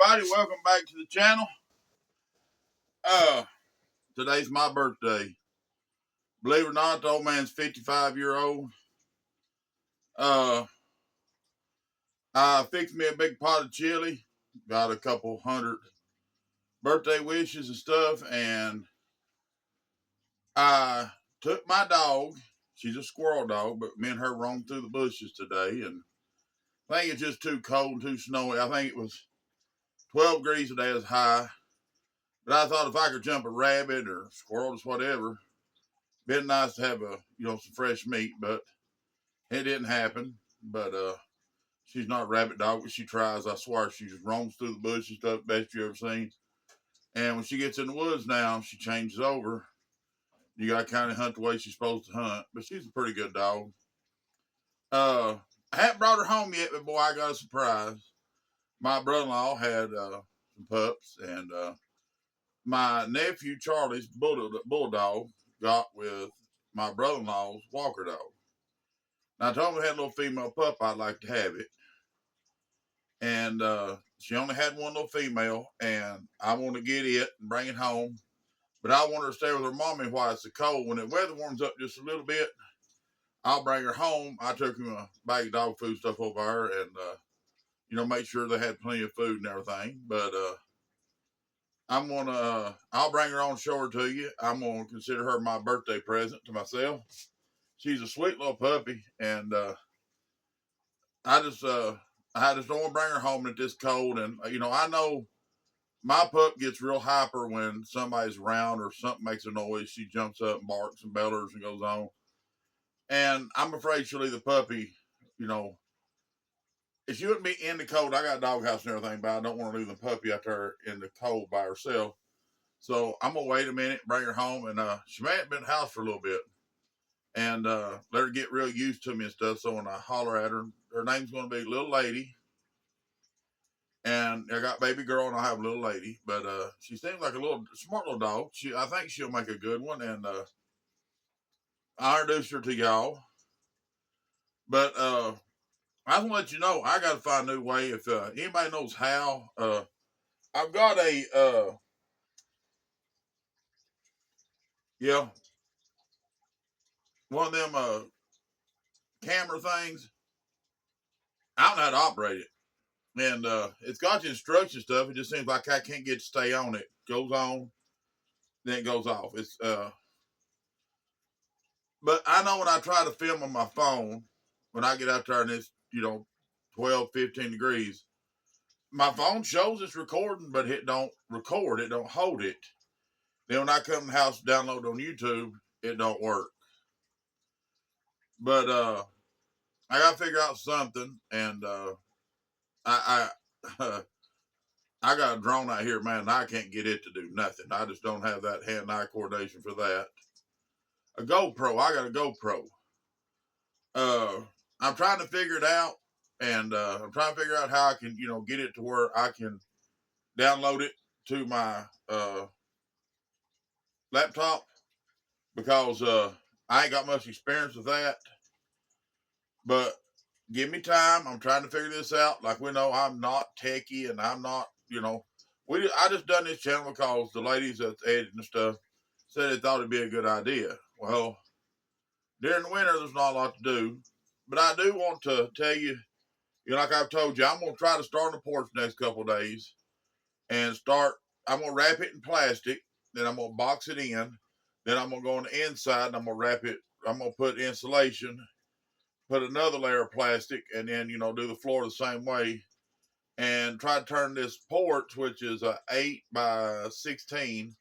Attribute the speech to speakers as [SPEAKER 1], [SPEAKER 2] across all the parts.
[SPEAKER 1] everybody, welcome back to the channel. Today's my birthday. Believe it or not, the old man's 55-year-old. I fixed me a big pot of chili, got a couple hundred birthday wishes and stuff, and I took my dog. She's a squirrel dog, but me and her roamed through the bushes today, and I think it's just too cold and too snowy. I think it was 12 degrees today is high. But I thought if I could jump a rabbit or squirrel, just whatever, been nice to have some fresh meat, but it didn't happen. But she's not a rabbit dog, but she tries. I swear, she just roams through the bushes, stuff best you ever seen. And when she gets in the woods now, she changes over. You got to kind of hunt the way she's supposed to hunt, but she's a pretty good dog. I haven't brought her home yet, but boy, I got a surprise. My brother-in-law had some pups, and my nephew Charlie's bulldog got with my brother-in-law's Walker dog. Now, I told him I had a little female pup, I'd like to have it. And she only had one little female, and I want to get it and bring it home. But I want her to stay with her mommy while it's so cold. When the weather warms up just a little bit, I'll bring her home. I took him a bag of dog food stuff over her and, make sure they had plenty of food and everything. But I'll bring her on shore to you. I'm going to consider her my birthday present to myself. She's a sweet little puppy, and I just don't want to bring her home at this cold. And, I know my pup gets real hyper when somebody's around or something makes a noise. She jumps up and barks and bellers and goes on. And I'm afraid she'll leave the puppy, if she wouldn't be in the cold, I got a doghouse and everything, but I don't want to leave the puppy out there in the cold by herself. So I'm going to wait a minute, bring her home, and she may have been in the house for a little bit. And let her get real used to me and stuff. So when I holler at her, her name's going to be Little Lady. And I got baby girl and I have a little lady, but she seems like a little smart little dog. I think she'll make a good one, and I'll introduce her to y'all. But I just want to let you know I got to find a new way. If anybody knows how, I've got a one of them camera things. I don't know how to operate it. And it's got the instruction stuff. It just seems like I can't get to stay on it. Goes on, then it goes off. But I know when I try to film on my phone, when I get out there and it's 12, 15 degrees, my phone shows it's recording, but it don't record. It don't hold it. Then when I come in the house to download on YouTube, it don't work. But I got to figure out something, and I I got a drone out here, man, and I can't get it to do nothing. I just don't have that hand-eye coordination for that. A GoPro. I got a GoPro. I'm trying to figure it out, and I'm trying to figure out how I can, get it to where I can download it to my laptop, because I ain't got much experience with that. But give me time. I'm trying to figure this out. Like, we know I'm not techie, and I'm not, I just done this channel because the ladies that's editing and stuff said they thought it'd be a good idea. Well, during the winter, there's not a lot to do. But I do want to tell you, like I've told you, I'm going to try to start on the porch the next couple of days and I'm going to wrap it in plastic. Then I'm going to box it in. Then I'm going to go on the inside and I'm going to wrap it. I'm going to put insulation, put another layer of plastic, and then, do the floor the same way, and try to turn this porch, which is a 8 by 16,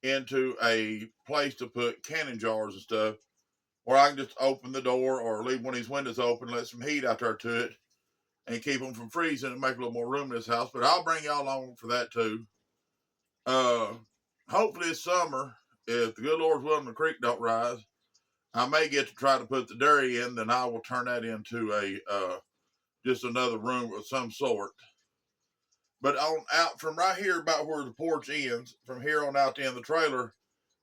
[SPEAKER 1] into a place to put canning jars and stuff, where I can just open the door or leave one of these windows open, let some heat out there to it, and keep them from freezing and make a little more room in this house. But I'll bring y'all along for that too. Hopefully this summer, if the good Lord's willing, the creek don't rise, I may get to try to put the dairy in. Then I will turn that into a just another room of some sort. But out from right here, about where the porch ends, from here on out the end of the trailer,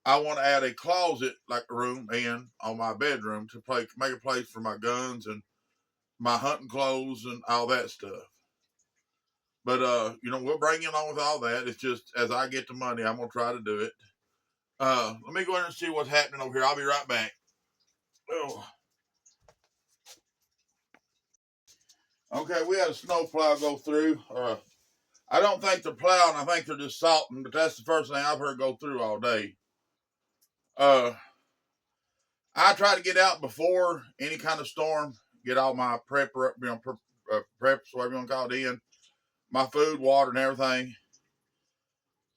[SPEAKER 1] I want to add a closet like a room in on my bedroom to make a place for my guns and my hunting clothes and all that stuff. But, you know, we'll bring you along with all that. It's just, as I get the money, I'm going to try to do it. Let me go in and see what's happening over here. I'll be right back. Oh. Okay, we had a snow plow go through. I don't think they're plowing. I think they're just salting, but that's the first thing I've heard go through all day. I try to get out before any kind of storm, get all my preps, whatever you want to call it, in. My food, water, and everything.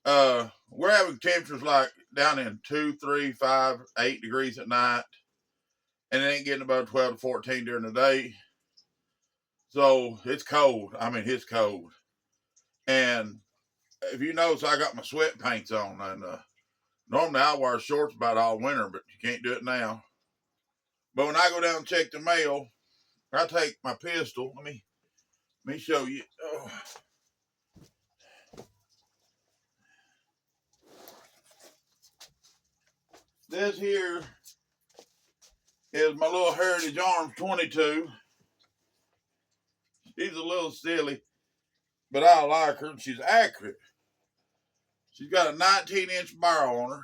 [SPEAKER 1] We're having temperatures like down in 2, 3, 5, 8 degrees at night, and it ain't getting above 12 to 14 during the day. So it's cold. I mean, it's cold. And if you notice, I got my sweatpants on, and normally I wear shorts about all winter, but you can't do it now. But when I go down and check the mail, I take my pistol. Let me show you. Oh. This here is my little Heritage Arms 22. She's a little silly, but I like her. She's accurate. She's got a 19-inch barrel on her.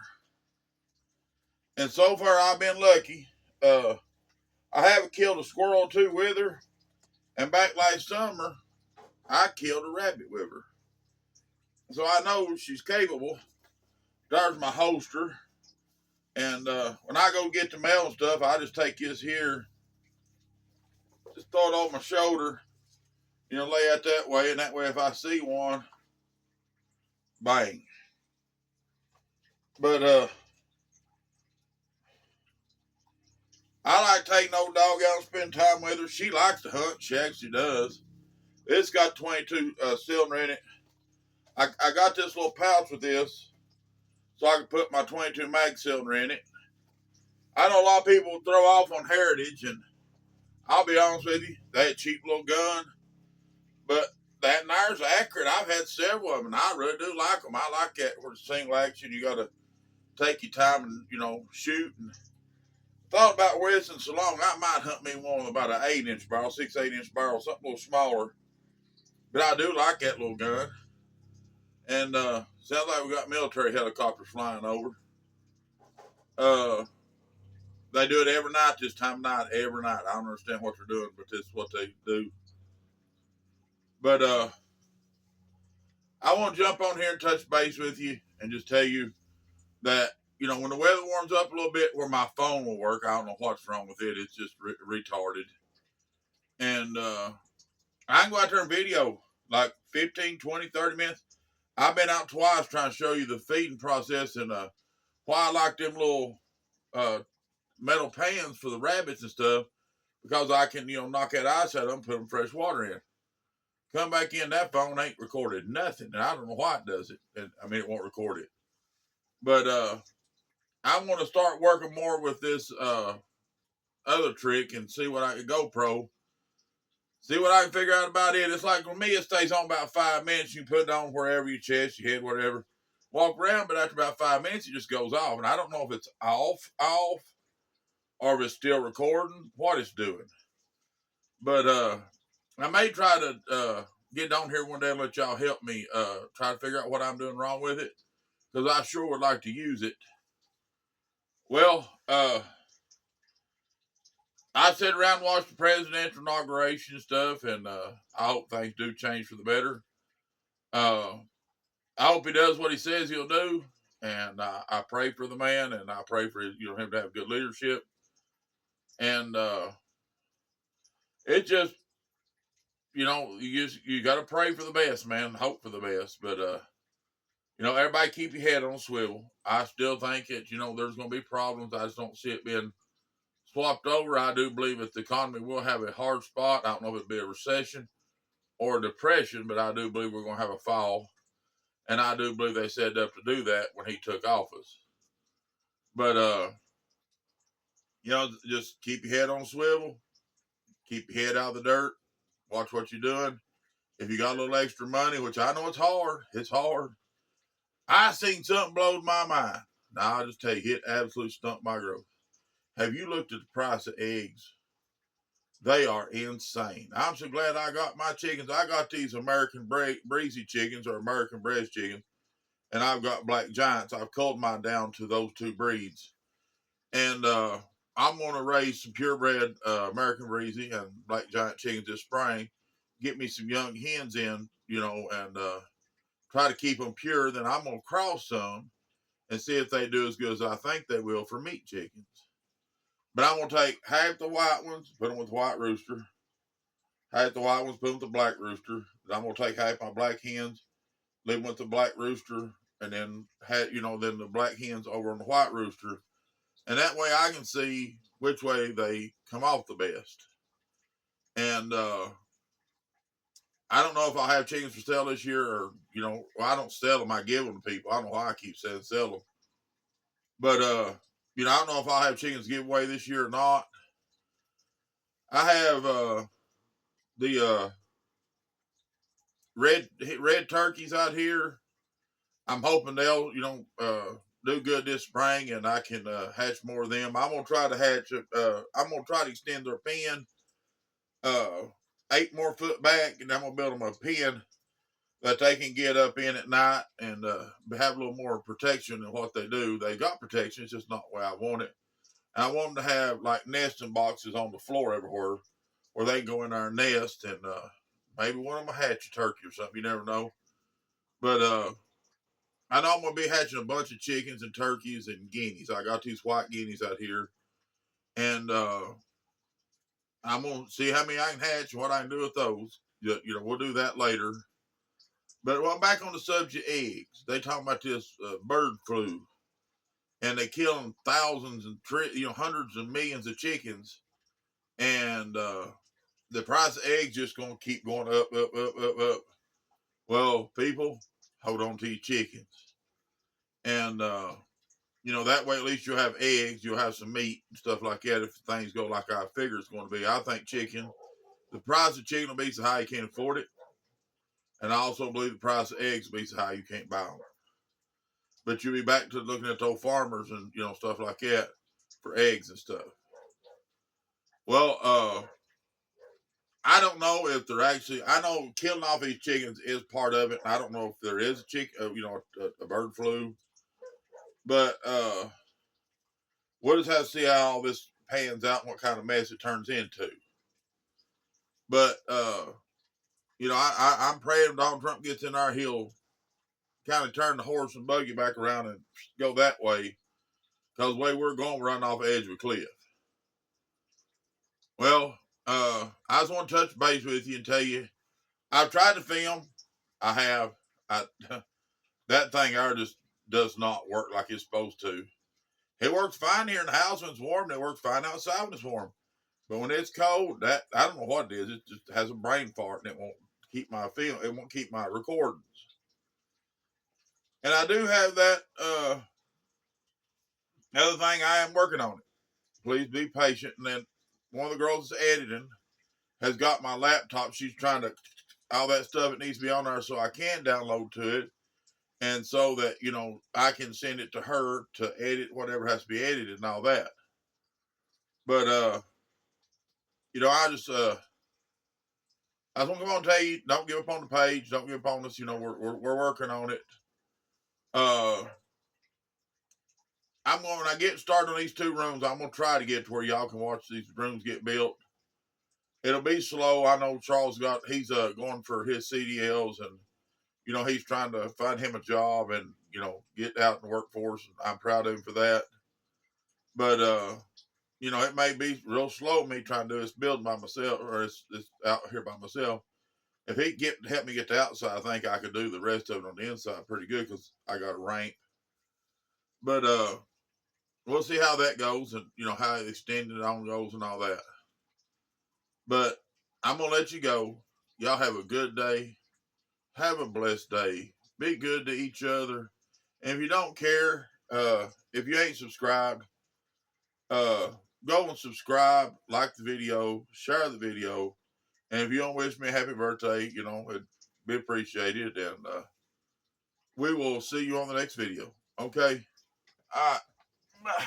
[SPEAKER 1] And so far, I've been lucky. I haven't killed a squirrel or two with her. And back last summer, I killed a rabbit with her. So I know she's capable. There's my holster. And when I go get the mail and stuff, I just take this here, just throw it on my shoulder, you know, lay it that way. And that way, if I see one, bang. But I like taking old dog out and spend time with her. She likes to hunt. She actually does. It's got 22 cylinder in it. I got this little pouch with this so I can put my 22 mag cylinder in it. I know a lot of people throw off on Heritage, and I'll be honest with you, they had a cheap little gun, but that there's accurate. I've had several of them, and I really do like them. I like that where it's single action. You got to take your time and, you know, shoot. And thought about wasting so long, I might hunt me one with about an 8-inch barrel, 6-8-inch barrel, something a little smaller. But I do like that little gun. And sounds like we got military helicopters flying over. They do it every night this time of night, every night. I don't understand what they're doing, but this is what they do. But I want to jump on here and touch base with you and just tell you that, you know, when the weather warms up a little bit where my phone will work, I don't know what's wrong with it. It's just retarded. And I can go out there and video like 15, 20, 30 minutes. I've been out twice trying to show you the feeding process and why I like them little metal pans for the rabbits and stuff, because I can, you know, knock that ice out of them, put them fresh water in. Come back in, that phone ain't recorded nothing, and I don't know why it does it. And, I mean, it won't record it. But I want to start working more with this other trick and see what I can GoPro. See what I can figure out about it. It's like, for me, it stays on about 5 minutes. You put it on wherever, your chest, your head, whatever. Walk around, but after about 5 minutes, it just goes off. And I don't know if it's off, or if it's still recording, what it's doing. But I may try to get on here one day and let y'all help me try to figure out what I'm doing wrong with it, because I sure would like to use it. Well, I sit around and watch the presidential inauguration and stuff, and I hope things do change for the better. I hope he does what he says he'll do, and I pray for the man, and I pray for him to have good leadership. And it just, you got to pray for the best, man. Hope for the best, but everybody keep your head on a swivel. I still think that there's going to be problems. I just don't see it being swapped over. I do believe that the economy will have a hard spot. I don't know if it'll be a recession or a depression, but I do believe we're going to have a fall. And I do believe they set up to do that when he took office. But, just keep your head on a swivel. Keep your head out of the dirt. Watch what you're doing. If you got a little extra money, which I know it's hard. I seen something blows my mind. Now, I'll just tell you, it absolutely stumped my growth. Have you looked at the price of eggs? They are insane. I'm so glad I got my chickens. I got these American breezy chickens or American breast chickens, and I've got black giants. I've culled mine down to those two breeds. And I'm going to raise some purebred American breezy and black giant chickens this spring. Get me some young hens in, and try to keep them pure. Then I'm going to cross some and see if they do as good as I think they will for meat chickens. But I'm going to take half the white ones, put them with the white rooster. Half the white ones, put them with the black rooster. Then I'm going to take half my black hens, leave them with the black rooster, and then then the black hens over on the white rooster. And that way I can see which way they come off the best. And I don't know if I'll have chickens for sale this year or, I don't sell them. I give them to people. I don't know why I keep saying sell them. But, I don't know if I'll have chickens to give away this year or not. I have the red turkeys out here. I'm hoping they'll, do good this spring and I can hatch more of them. I'm going to try to I'm going to try to extend their pen 8 more foot back, and I'm going to build them a pen that they can get up in at night and have a little more protection than what they do. They got protection. It's just not the way I want it. And I want them to have like nesting boxes on the floor everywhere where they can go in there and nest, and maybe one of them will hatch a turkey or something. You never know. But I know I'm going to be hatching a bunch of chickens and turkeys and guineas. I got these white guineas out here. And I'm going to see how many I can hatch and what I can do with those. We'll do that later. But while back on the subject of eggs, they talking about this bird flu. And they killing thousands and hundreds of millions of chickens. And the price of eggs just going to keep going up, up, up, up, up. Well, people, hold on to your chickens. And, that way at least you'll have eggs, you'll have some meat and stuff like that if things go like I figure it's going to be. I think the price of chicken will be so high you can't afford it. And I also believe the price of eggs will be so high you can't buy them. But you'll be back to looking at those farmers and, stuff like that for eggs and stuff. Well, I don't know if they're I know killing off these chickens is part of it. I don't know if there is a bird flu. But we'll just have to see how all this pans out and what kind of mess it turns into. But, I'm praying Donald Trump gets in there, he'll kind of turn the horse and buggy back around and go that way. Because the way we're going, we're running off the edge of a cliff. Well, I just want to touch base with you and tell you, I've tried to film. I have. That thing there just does not work like it's supposed to. It works fine here in the house when it's warm. It works fine outside when it's warm. But when it's cold, I don't know what it is. It just has a brain fart and it won't keep my film. It won't keep my recordings. And I do have that other thing. I am working on it. Please be patient. And then one of the girls that's editing has got my laptop. She's trying to all that stuff. It needs to be on there so I can download to it, and so that I can send it to her to edit whatever has to be edited and all that. But I just want to come on and tell you, don't give up on the page. Don't give up on us. We're working on it. When I get started on these 2 rooms, I'm going to try to get to where y'all can watch these rooms get built. It'll be slow. I know Charles he's going for his CDLs and, he's trying to find him a job and, get out in the workforce. I'm proud of him for that. But, it may be real slow me trying to do this building by myself or this out here by myself. If he help me get the outside, I think I could do the rest of it on the inside pretty good because I got a ramp. But we'll see how that goes and how extended on goes and all that. But I'm gonna let you go. Y'all have a good day. Have a blessed day. Be good to each other. And if you don't care, if you ain't subscribed, go and subscribe, like the video, share the video. And if you don't wish me a happy birthday, it'd be appreciated. And we will see you on the next video. Okay? All right. Bye.